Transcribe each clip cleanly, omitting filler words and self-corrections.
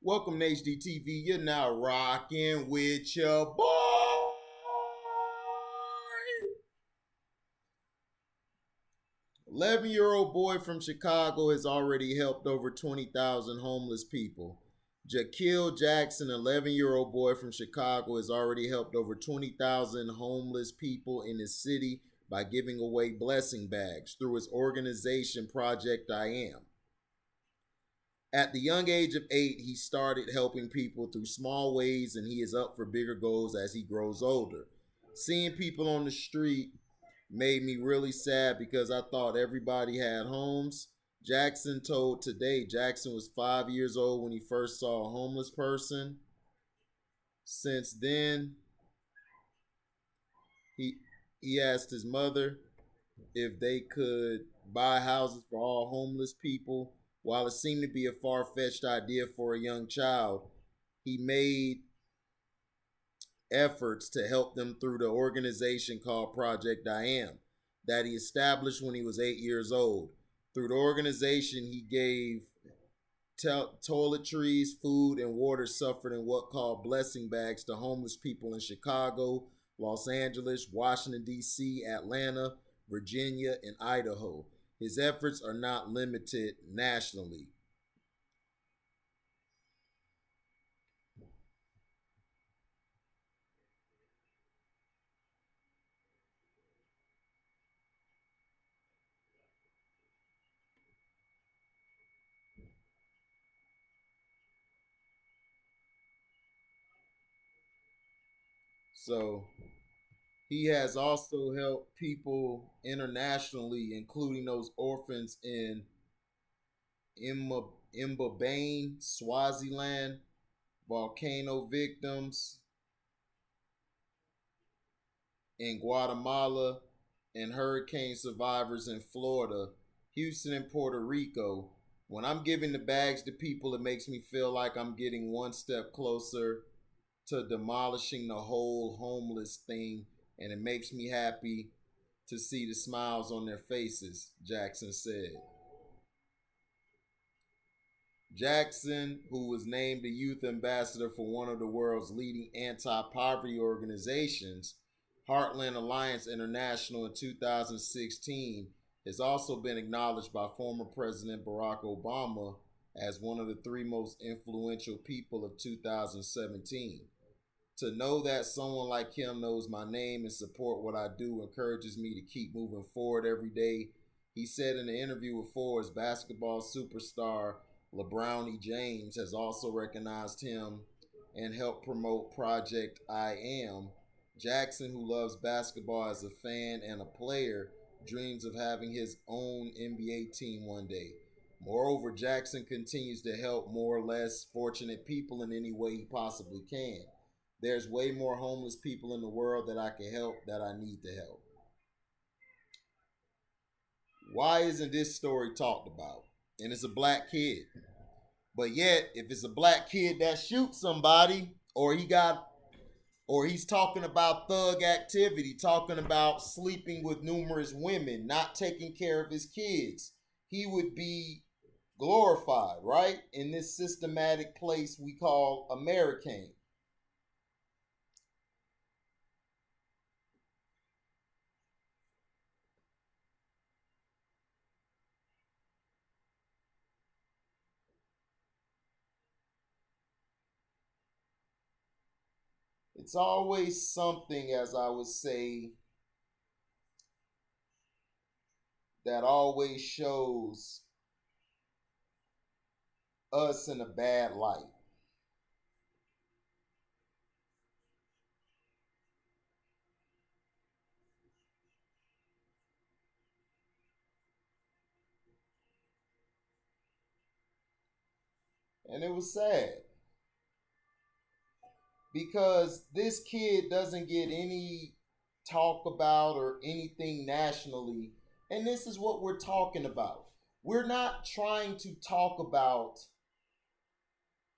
Welcome to HDTV. You're now rocking with your boy. 11-year-old boy from Chicago has already helped over 20,000 homeless people. Jahkil Jackson, 11-year-old boy from Chicago, has already helped over 20,000 homeless people in his city by giving away blessing bags through his organization Project I Am. At the young age of 8, he started helping people through small ways, and he is up for bigger goals as he grows older. Seeing people on the street made me really sad because I thought everybody had homes. Jackson told Today Jackson was 5 years old when he first saw a homeless person. Since then, he he asked his mother if they could buy houses for all homeless people. While it seemed to be a far-fetched idea for a young child, he made efforts to help them through the organization called Project I Am that he established when he was 8 years old. Through the organization, he gave toiletries, food, and water suffered in what called blessing bags to homeless people in Chicago, Los Angeles, Washington, D.C., Atlanta, Virginia, and Idaho. His efforts are not limited nationally. So he has also helped people internationally, including those orphans in Mbabane, Swaziland, volcano victims in Guatemala, and hurricane survivors in Florida, Houston, and Puerto Rico. When I'm giving the bags to people, it makes me feel like I'm getting one step closer to demolishing the whole homeless thing, and it makes me happy to see the smiles on their faces, Jackson said. Jackson, who was named the youth ambassador for one of the world's leading anti-poverty organizations, Heartland Alliance International, in 2016, has also been acknowledged by former President Barack Obama as one of the 3 most influential people of 2017. To know that someone like him knows my name and support what I do encourages me to keep moving forward every day. He said in an interview with Forbes, basketball superstar LeBron James has also recognized him and helped promote Project I Am. Jackson, who loves basketball as a fan and a player, dreams of having his own NBA team one day. Moreover, Jackson continues to help more or less fortunate people in any way he possibly can. There's way more homeless people in the world that I can help, that I need to help. Why isn't this story talked about? And it's a black kid. But yet, if it's a black kid that shoots somebody, or he's talking about thug activity, talking about sleeping with numerous women, not taking care of his kids, he would be glorified, right? In this systematic place we call American. It's always something, as I would say, that always shows us in a bad light. And it was sad because this kid doesn't get any talk about or anything nationally. And this is what we're talking about. We're not trying to talk about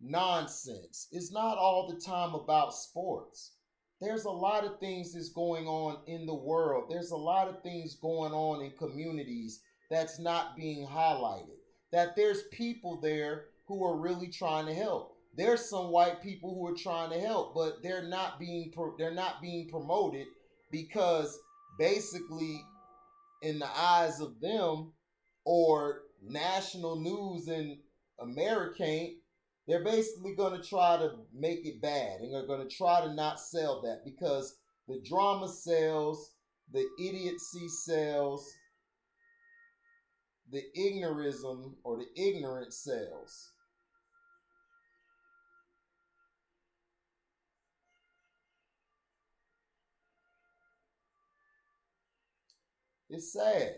nonsense. It's not all the time about sports. There's a lot of things that's going on in the world. There's a lot of things going on in communities that's not being highlighted. That there's people there who are really trying to help. there's some white people who are trying to help, but they're not being promoted because basically in the eyes of them or national news in America, they're basically going to try to make it bad and they're going to try to not sell that because the drama sells, the idiocy sells, the ignorism or the ignorance sells. It's sad.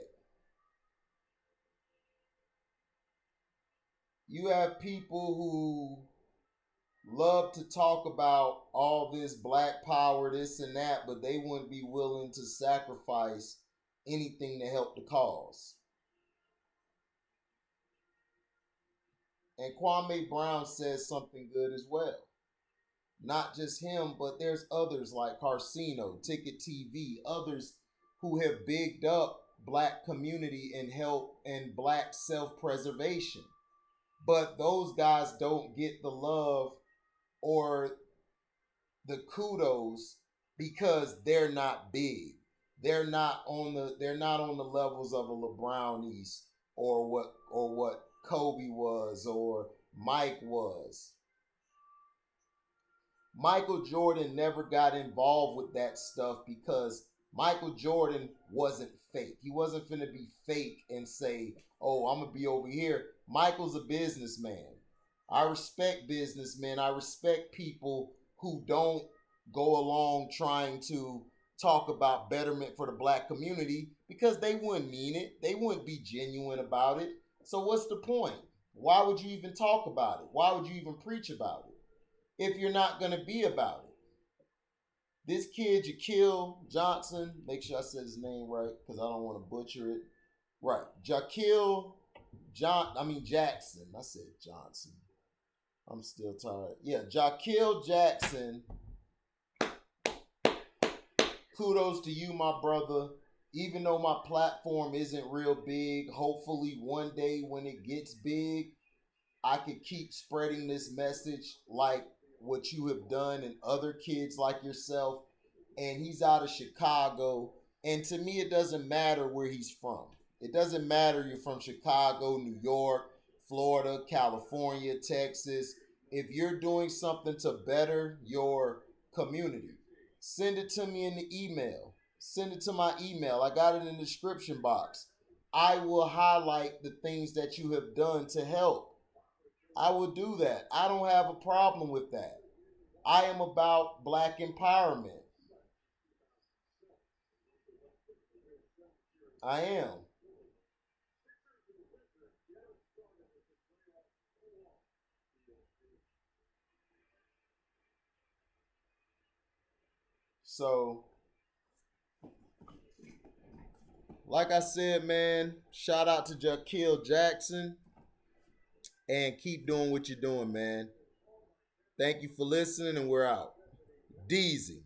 You have people who love to talk about all this black power, this and that, but they wouldn't be willing to sacrifice anything to help the cause. And Kwame Brown says something good as well. Not just him, but there's others like Carcino, Ticket TV, others who have bigged up black community and help and black self-preservation. But those guys don't get the love or the kudos because they're not big. They're not on the levels of a LeBron East or what Kobe was or Mike was. Michael Jordan never got involved with that stuff because Michael Jordan wasn't fake. He wasn't finna be fake and say, oh, I'm gonna be over here. Michael's a businessman. I respect businessmen. I respect people who don't go along trying to talk about betterment for the black community because they wouldn't mean it. They wouldn't be genuine about it. So what's the point? Why would you even talk about it? Why would you even preach about it if you're not going to be about it? This kid, Jahkil Johnson, make sure I said his name right because I don't want to butcher it. Right. Jackson. I said Johnson. I'm still tired. Yeah, Jahkil Jackson. Kudos to you, my brother. Even though my platform isn't real big, hopefully one day when it gets big, I could keep spreading this message like what you have done and other kids like yourself. And he's out of Chicago. And to me, it doesn't matter where he's from. It doesn't matter you're from Chicago, New York, Florida, California, Texas. If you're doing something to better your community, send it to me in the email. Send it to my email. I got it in the description box. I will highlight the things that you have done to help. I will do that. I don't have a problem with that. I am about black empowerment. I am. So, like I said, man, shout out to Jahkil Jackson and keep doing what you're doing, man. Thank you for listening, and we're out. Deezy.